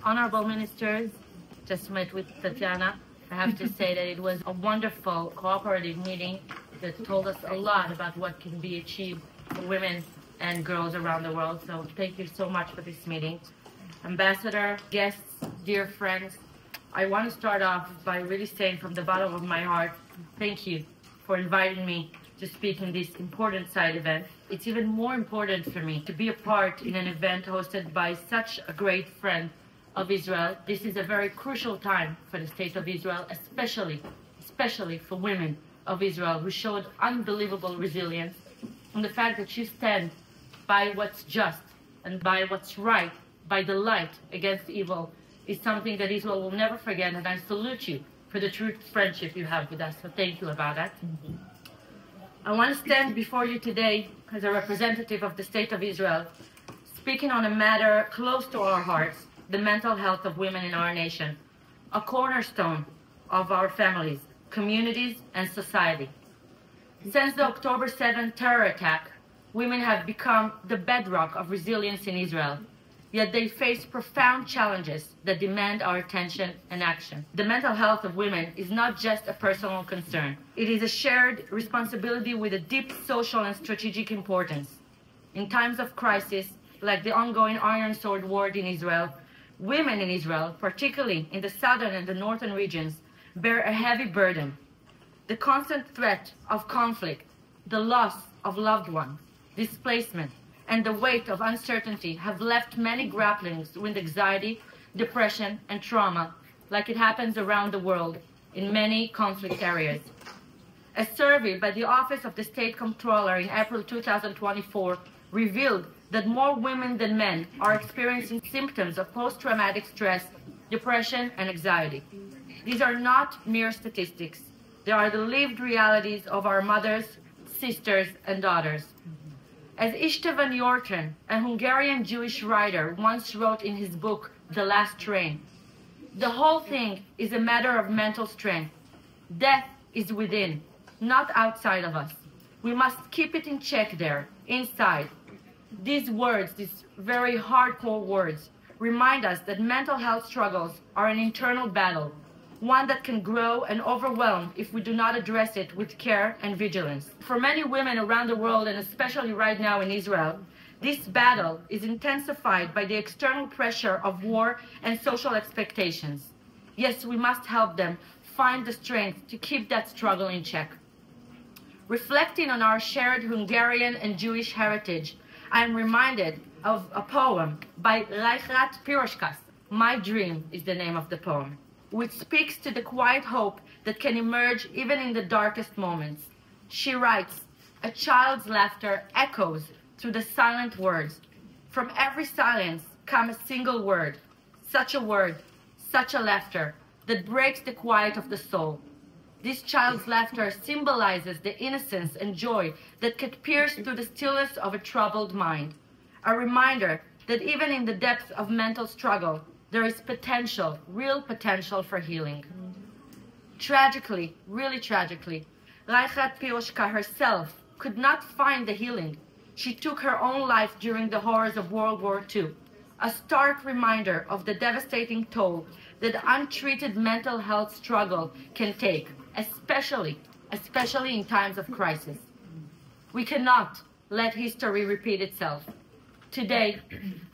Honorable ministers, just met with Tatiana. I have to say that it was a wonderful cooperative meeting that told us a lot about what can be achieved for women and girls around the world. So thank you so much for this meeting. Ambassador, guests, dear friends, I want to start off by really saying from the bottom of my heart, thank you for inviting me to speak in this important side event. It's even more important for me to be a part in an event hosted by such a great friend of Israel. This is a very crucial time for the state of Israel, especially for women of Israel who showed unbelievable resilience, and the fact that you stand by what's just and by what's right, by the light against evil, is something that Israel will never forget, and I salute you for the true friendship you have with us. So thank you about that. I want to stand before you today as a representative of the state of Israel, speaking on a matter close to our hearts, the mental health of women in our nation, a cornerstone of our families, communities, and society. Since the October 7th terror attack, women have become the bedrock of resilience in Israel, yet they face profound challenges that demand our attention and action. The mental health of women is not just a personal concern. It is a shared responsibility with a deep social and strategic importance. In times of crisis, like the ongoing Iron Sword War in Israel, women in Israel, particularly in the southern and the northern regions, bear a heavy burden. The constant threat of conflict, the loss of loved ones, displacement, and the weight of uncertainty have left many grappling with anxiety, depression, and trauma, like it happens around the world in many conflict areas. A survey by the Office of the State Comptroller in April 2024 revealed that more women than men are experiencing symptoms of post-traumatic stress, depression, and anxiety. These are not mere statistics. They are the lived realities of our mothers, sisters, and daughters. As Istvan Yorton, a Hungarian Jewish writer, once wrote in his book, The Last Train, the whole thing is a matter of mental strength. Death is within, not outside of us. We must keep it in check there, inside. These words, these very hardcore words, remind us that mental health struggles are an internal battle, one that can grow and overwhelm if we do not address it with care and vigilance. For many women around the world, and especially right now in Israel, this battle is intensified by the external pressure of war and social expectations. Yes, we must help them find the strength to keep that struggle in check. Reflecting on our shared Hungarian and Jewish heritage, I am reminded of a poem by Reichrat Piroshkas. My Dream is the name of the poem, which speaks to the quiet hope that can emerge even in the darkest moments. She writes, "A child's laughter echoes through the silent words. From every silence comes a single word, such a laughter that breaks the quiet of the soul. This child's laughter symbolizes the innocence and joy that can pierce through the stillness of a troubled mind. A reminder that even in the depths of mental struggle, there is potential, real potential for healing." Tragically, really tragically, Reichrat Piroshka herself could not find the healing. She took her own life during the horrors of World War II, a stark reminder of the devastating toll that untreated mental health struggle can take, especially in times of crisis. We cannot let history repeat itself. Today,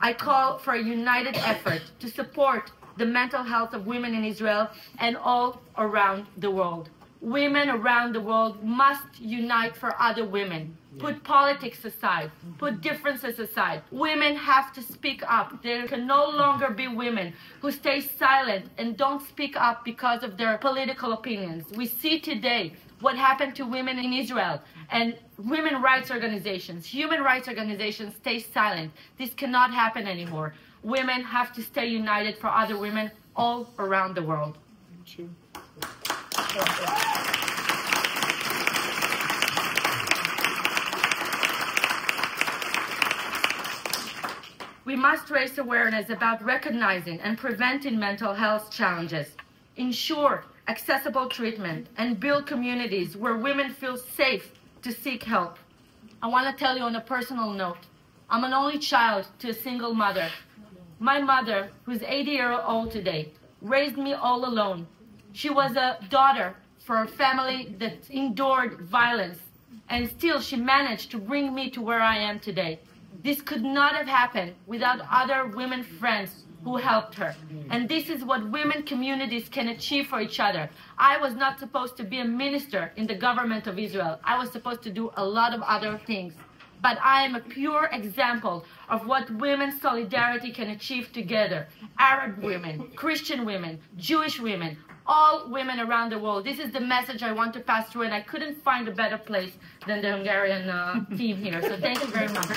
I call for a united effort to support the mental health of women in Israel and all around the world. Women around the world must unite for other women. Put politics aside. Put differences aside. Women have to speak up. There can no longer be women who stay silent and don't speak up because of their political opinions. We see today what happened to women in Israel, and women rights organizations, human rights organizations stay silent. This cannot happen anymore. Women have to stay united for other women all around the world. We must raise awareness about recognizing and preventing mental health challenges, ensure accessible treatment, and build communities where women feel safe to seek help. I want to tell you on a personal note, I'm an only child to a single mother. My mother, who's 80 years old today, raised me all alone. She was a daughter for a family that endured violence, and still she managed to bring me to where I am today. This could not have happened without other women friends who helped her. And this is what women communities can achieve for each other. I was not supposed to be a minister in the government of Israel. I was supposed to do a lot of other things. But I am a pure example of what women's solidarity can achieve together. Arab women, Christian women, Jewish women, all women around the world. This is the message I want to pass through, and I couldn't find a better place than the Hungarian team here. So thank you very much.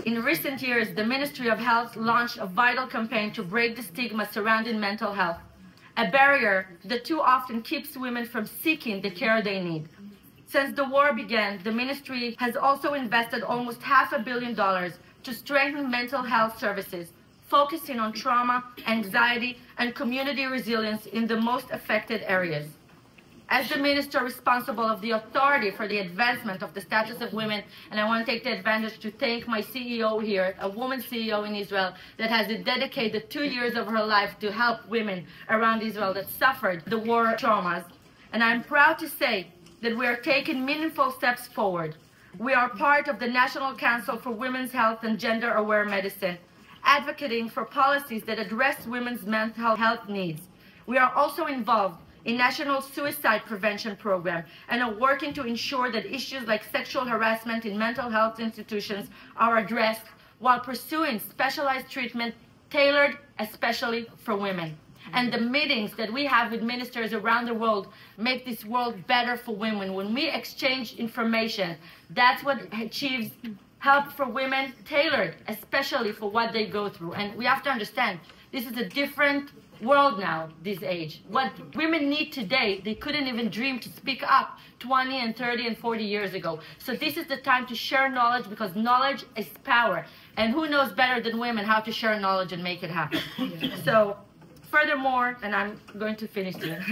In recent years, the Ministry of Health launched a vital campaign to break the stigma surrounding mental health, a barrier that too often keeps women from seeking the care they need. Since the war began, the ministry has also invested almost $500 million to strengthen mental health services, focusing on trauma, anxiety, and community resilience in the most affected areas. As the minister responsible of the authority for the advancement of the status of women, and I want to take the advantage to thank my CEO here, a woman CEO in Israel that has dedicated 2 years of her life to help women around Israel that suffered the war traumas. And I'm proud to say that we are taking meaningful steps forward. We are part of the National Council for Women's Health and Gender-Aware Medicine, advocating for policies that address women's mental health needs. We are also involved in National Suicide Prevention Program and are working to ensure that issues like sexual harassment in mental health institutions are addressed while pursuing specialized treatment tailored especially for women. And the meetings that we have with ministers around the world make this world better for women. When we exchange information, that's what achieves help for women tailored especially for what they go through. And we have to understand, this is a different world now, this age. What women need today, they couldn't even dream to speak up 20 and 30 and 40 years ago. So this is the time to share knowledge, because knowledge is power. And who knows better than women how to share knowledge and make it happen? So furthermore, and I'm going to finish here,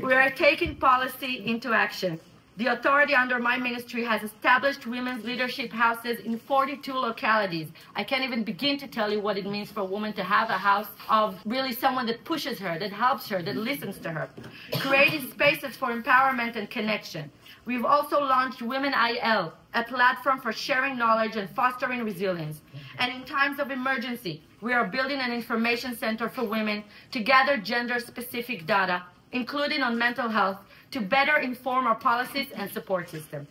we are taking policy into action. The authority under my ministry has established women's leadership houses in 42 localities. I can't even begin to tell you what it means for a woman to have a house of really someone that pushes her, that helps her, that listens to her. Creating spaces for empowerment and connection. We've also launched Women IL, a platform for sharing knowledge and fostering resilience. And in times of emergency, we are building an information center for women to gather gender-specific data, including on mental health, to better inform our policies and support system.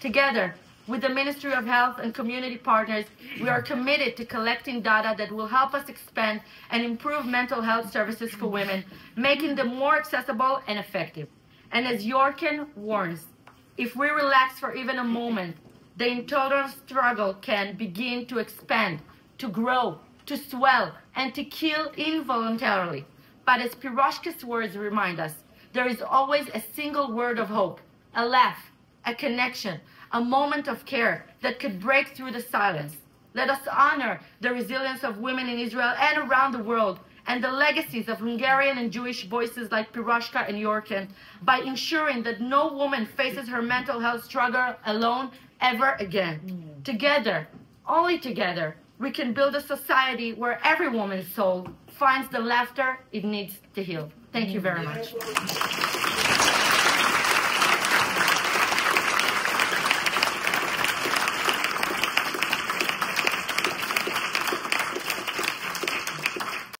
Together, with the Ministry of Health and community partners, we are committed to collecting data that will help us expand and improve mental health services for women, making them more accessible and effective. And as Yorkin warns, if we relax for even a moment, the internal struggle can begin to expand, to grow, to swell, and to kill involuntarily. But as Piroshka's words remind us, there is always a single word of hope, a laugh, a connection, a moment of care that could break through the silence. Let us honor the resilience of women in Israel and around the world, and the legacies of Hungarian and Jewish voices like Piroshka and Yorkin, by ensuring that no woman faces her mental health struggle alone ever again. Together, only together, we can build a society where every woman's soul finds the laughter it needs to heal. Thank you very much.